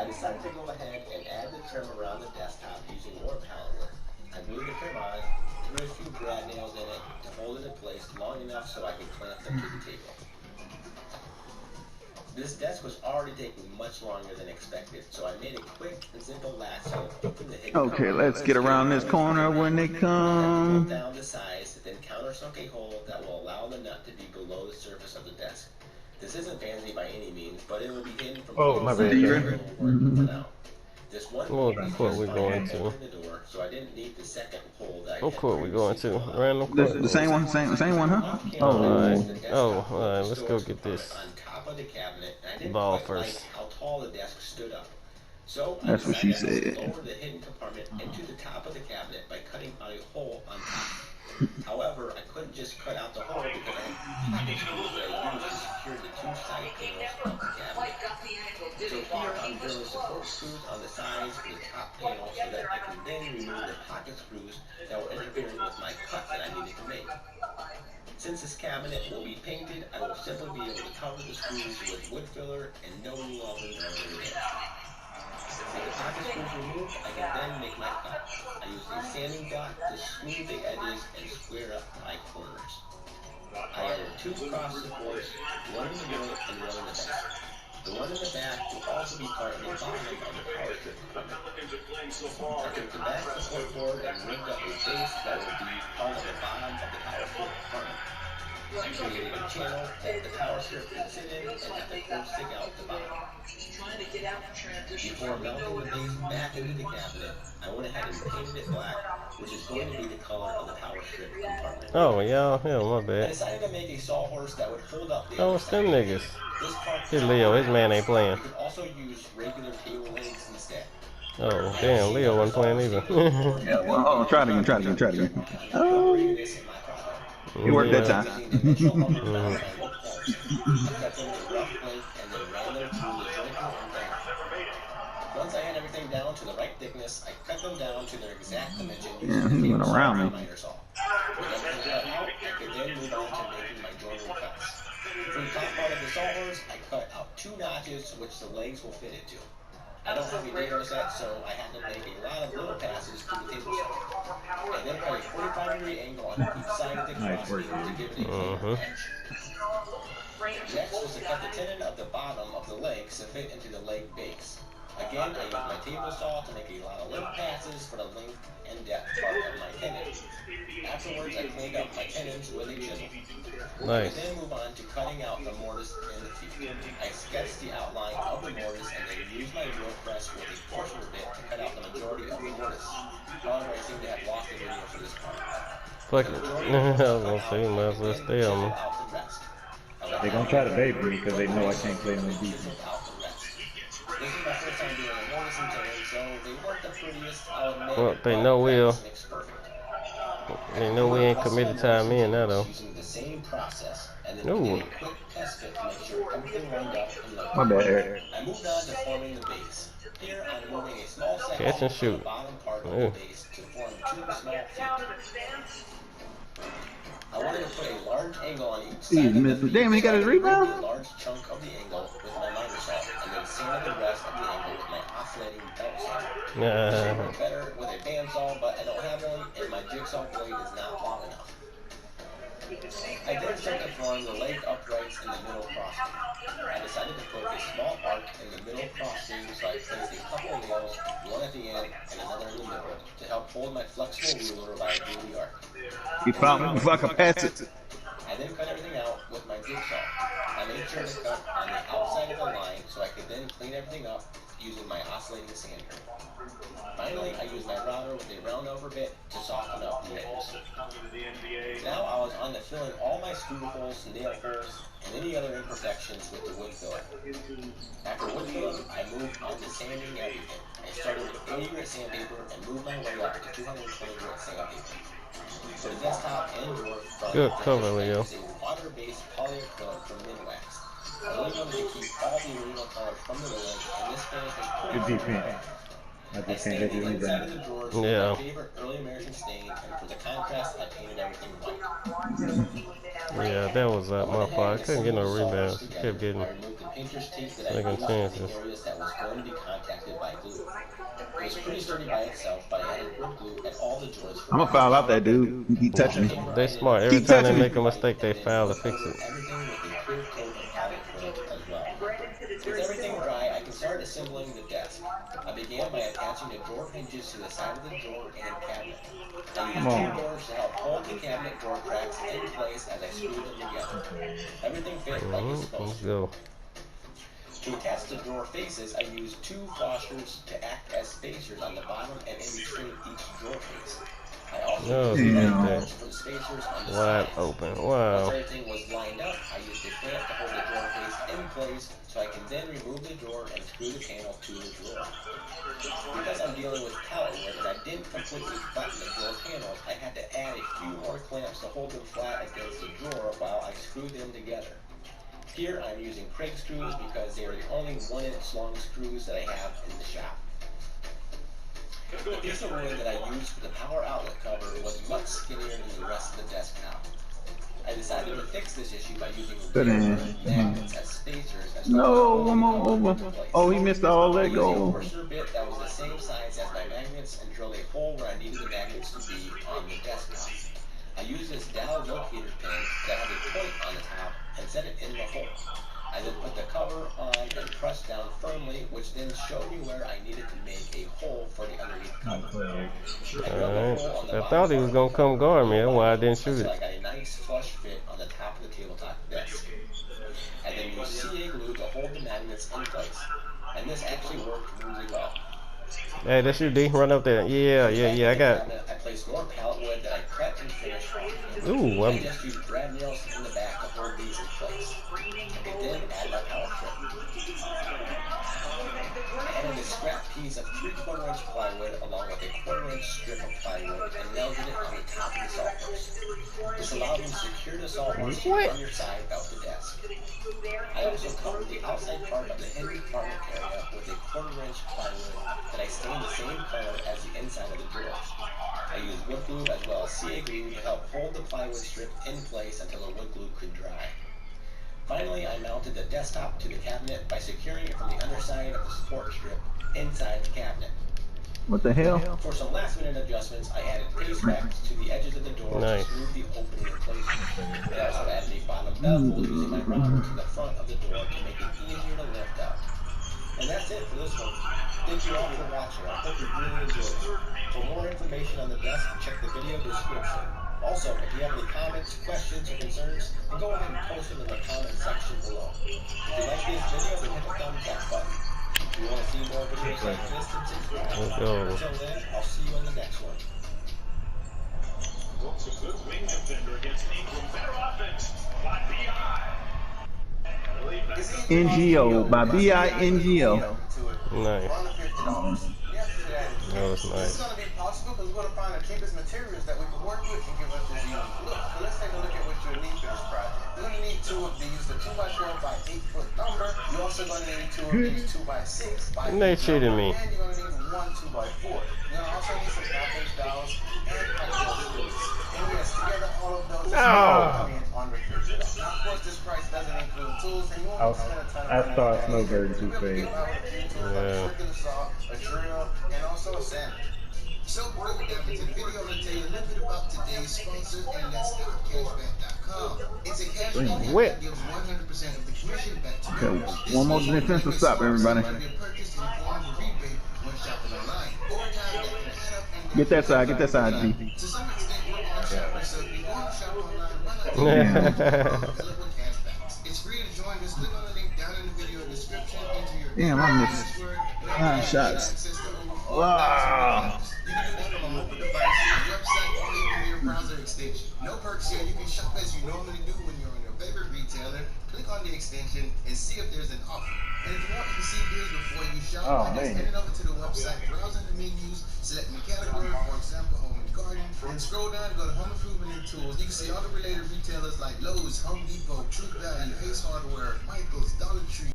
I decided to go ahead and add the trim around the desktop using more palette wood. I glued the trim on, threw a few brad nails in it to hold it in place long enough so I could clamp them to the table. This desk was already taking much longer than expected, so I made a quick and simple lasso, opened the hidden Okay, compartment, let's get around this corner when they I had to pull come. down the sides, then countersunk a hole that will allow the nut to be below the surface of the desk. This isn't fancy by any means, but it will be hidden from Oh, any my side bad, You of Ken. ready? the work for now. This one hole What was court just we fine going for to? opening the door, so I didn't need the second hole that I What had court we going previously to? pulled out. Random The, court? the same one, same one, huh? Off camera, I Oh, placed the desktop Alright, with the let's go storage get compartment this on top of the cabinet, and I didn't ball quite like first. how tall the desk stood up. So I that's what she decided to said. lower the hidden compartment into the top of the cabinet by cutting out a hole on top. However, I couldn't just cut out the hole because I had pocket screws that I used to secure the two side panels of the cabinet. So here I'm drilling support screws on the sides of the top panel so that I can then remove the pocket screws that were interfering with my cut that I needed to make. Since this cabinet will be painted, I will simply be able to cover the screws with wood filler and no longer know they're there. With the pocket screws removed, I can then make my cut. I used a sanding block to smooth the edges and square up my corners. I added two cross supports, one in the middle and one in the back. The one in the back will also be part of the bottom of the power strip compartment. I took the back support board and rigged up a base that will be part of the bottom of the power strip compartment. I created a channel that the power strip can sit in and have the cord stick out the bottom. Before mounting the base back into the cabinet, I went ahead and painted it black, which is going to be the color of the power strip compartment. Oh, yeah, my I bad. decided to make a sawhorse that would hold up the Oh, other it's them side. niggas. This part Here, Leo, his man ain't playing. You could also use regular table legs instead. Oh, damn, Leo wasn't playing either. Yeah, well, hold on, try it again, try it again, try it again. Oh, it worked that time. Once I had everything down to the right thickness, I cut them down to their exact dimension Yeah, using he the went table saw around and me. miter saw. With everything cut out, I could then move on to making my joinery cuts. For the top part of the sawhorse, I cut out two notches which the legs will fit into. I don't have a radar set, so I had to make a lot of little passes to the table saw. I then cut a 45-degree angle on each side of the Nice crossbeam work, to give it a cleaner edge. Next was to cut the tenon of the bottom of the legs to fit into the leg base. Again, I used my table saw to make a lot of little passes for the length and depth part of my tenon. Afterwards, I cleaned up my tenons with a chisel. Nice. I then move on to cutting out the mortise and the teeth. I sketched the outline of the mortise and then used my drill press with a portioner bit to cut out the majority of the mortise. However, I seem to have lost the video for this part. Fuck it. I was gonna say, you might as well stay on me. They're gonna try to bait me because they know I can't play no defense. This is my first time doing a mortise and tenon, so they weren't the prettiest, I'll admit, Well, they but know we'll. practice makes perfect. They know we ain't committed time in now, though. Using the same process, and then Ooh. did a quick test fit to make sure everything lined up and looked My good. bad, Eric. I moved on to forming the base. Here, I'm moving a small section Catch and from shoot. the bottom part of Ooh. the base to form two small feet. I wanted to put a large angle on each side of the feet. Damn, he got his A rebound? large chunk of the angle with my miter saw, and then sanded the rest of the angle with my oscillating belt sander. This would work better with a bandsaw, but I don't have one, and my jigsaw blade is not long enough. I then started to form the leg uprights in the middle crossbeam. I decided to put a small arc in the middle crossbeam, so I placed a couple of nails, one at the end and another in the middle, to help hold my flexible ruler while I drew the arc. He found me before I could pass it. I then cut everything out with my jigsaw. I made sure to cut on the outside of the line so I could then clean everything up using my oscillating sander. Finally, I used my router with a round over bit to soften up the edges. Now I was on to filling all my screw holes, nail holes, and any other imperfections with the wood filler. After wood filling, I moved on to sanding everything. I started with 80 grit sandpaper and moved my way up to 220 grit sandpaper. For the desktop and door front, Good cover, Leo. is a water-based polyacrylic from Minwax. I really wanted to keep all the original color from the wood, and this finish was pretty Good defense. I I just can't stained get the you inside of anything. the drawers with Yeah. my favorite early American stain, and for the contrast, I painted everything white. Yeah, that was I up went my ahead part. I and couldn't get no assembled the solvers rebounds. together. Kept getting I removed the painter's tape that I second used in chances. the areas that was going to be contacted by glue. It was pretty sturdy by itself, but I added wood glue at all the joints for I'm gonna foul out that dude. He keep touching me. They smart. Every Keep time they touching me. make a mistake, they foul to fix it. Everything with a clear coat of pilot paint as well. With everything dry, I can start assembling the desk. I began by attaching the drawer hinges to the side of the drawer and cabinet. I used Come on. 2 doors to help hold the cabinet drawer cracks in place as I screwed them together. Everything fit like it's Let's supposed to. go. To attach the drawer faces, I used 2 washers to act as spacers on the bottom and in between each drawer face. I also No, used Damn. bolts for the spacers on the Wide sides. open. Once Wow. everything was lined up, I used a clamp to hold the drawer face in place so I can then remove the drawer and screw the panel to the drawer. Because I'm dealing with pallet wood and I didn't completely flatten the drawer panels, I had to add a few more clamps to hold them flat against the drawer while I screwed them together. Here I'm using Craig screws because they are the only 1-inch long screws that I have in the shop. The piece of wood that I used for the power outlet cover was much skinnier than the rest of the desk now. I decided to fix this issue by using Good rubber man. magnets as spacers as No, well as I'm holding over. the cover into place. Oh, he missed all that Using a gold. coarser bit that was the same size as my magnets and drilled a hole where I needed the magnets to be on the desktop. I used this dowel locator pin that had a point on the top and set it in the hole. I then put the cover on and pressed down firmly, which then showed me where I needed to make a hole for the underneath cover. Alright. I thought he was gonna come guard me. That's why I didn't shoot Until I it. got a nice flush fit on the top of the tabletop desk. I then used CA glue to hold the magnets in place, and this actually worked really well. Hey, that's you, D. Run up there. Yeah. I got. I placed more pallet wood that I cut and finished. Ooh, I I'm. just used grab nails in the back to hold these in place. I could then add my pallet strip. I added a scrap piece of 3/4-inch plywood along with a 1/4-inch strip of plywood and welded it on the top of the sawhorse. This allowed me to secure the sawhorse to the underside of the desk. I also covered the outside part of the hinge compartment area with a 1/4-inch plywood that I stained the same color as the inside of the drawers. I used wood glue as well as CA glue to help hold the plywood strip in place until the wood glue could dry. Finally, I mounted the desktop to the cabinet by securing it from the underside of the support strip inside the cabinet. What the hell? For some last-minute adjustments, I added paste racks to the edges of the door Nice. to smooth the opening in place. I also added a bottom bevel using my router to the front of the door to make it easier to lift up. And that's it for this one. Thank you all for watching. I hope you really enjoyed it. For more information on the desk, check the video description. Also, if you have any comments, questions, or concerns, then go ahead and post them in the comment section below. If you like this video, then hit the thumbs up button. If you want to see more videos like this, then subscribe. Let's go. Until then, I'll see you on the next one. What's a good wing defender against Ingram? Better offense by B.I. NGO by BINGO. Nice. That was This is nice. going to be possible because we're going to find the cheapest materials that we can work with and give us this unique look. So let's take a look at what you'll need for this project. You're going to need 2 of these, the 2x4 by 8-foot number. You're also going to need 2 of these 2x6 by 8 They cheated number, me. and you're going to need 1 2x4. You're going to also need some half-inch dowels and control screws. And yes, together all of those come in under $50. Now, of course, this price doesn't include tools, and you won't spend a ton of money. I start on that. snowbirding too You'll be fast. getting by with a few tools like a circular saw, a drill, and also a sander. So before we dive into the video, I'm going to tell you a little bit about today's sponsor, and that's StockCashback.com. It's a cashback app Wet. that gives 100% of the commission back to Okay, members. This one more means defensive you stop, can everybody. get a purchase in the form of a rebate when shopping online. Over time, that can add up and Get that side, get that side, G. to some extent, we're all shoppers, so if you want to shop online, why not Yeah. deliver cashbacks? It's free to join. Just click on the link down in the video description. Enter your Damn, I missed password, and 9 shots. access to over 4,000 Wow. apps. You can do this from a mobile device, a website, or even your browser extension. No perks here. You can shop as you normally do when you're on your favorite retailer. Click on the extension and see if there's an offer. And if you want to see deals before you shop, just head over to the website, browse in the menus, select the category, for example, home and garden, and scroll down and go to home improvement and tools. You can see all the related retailers like Lowe's, Home Depot, True Value, Ace Hardware, Michael's, Dollar Tree.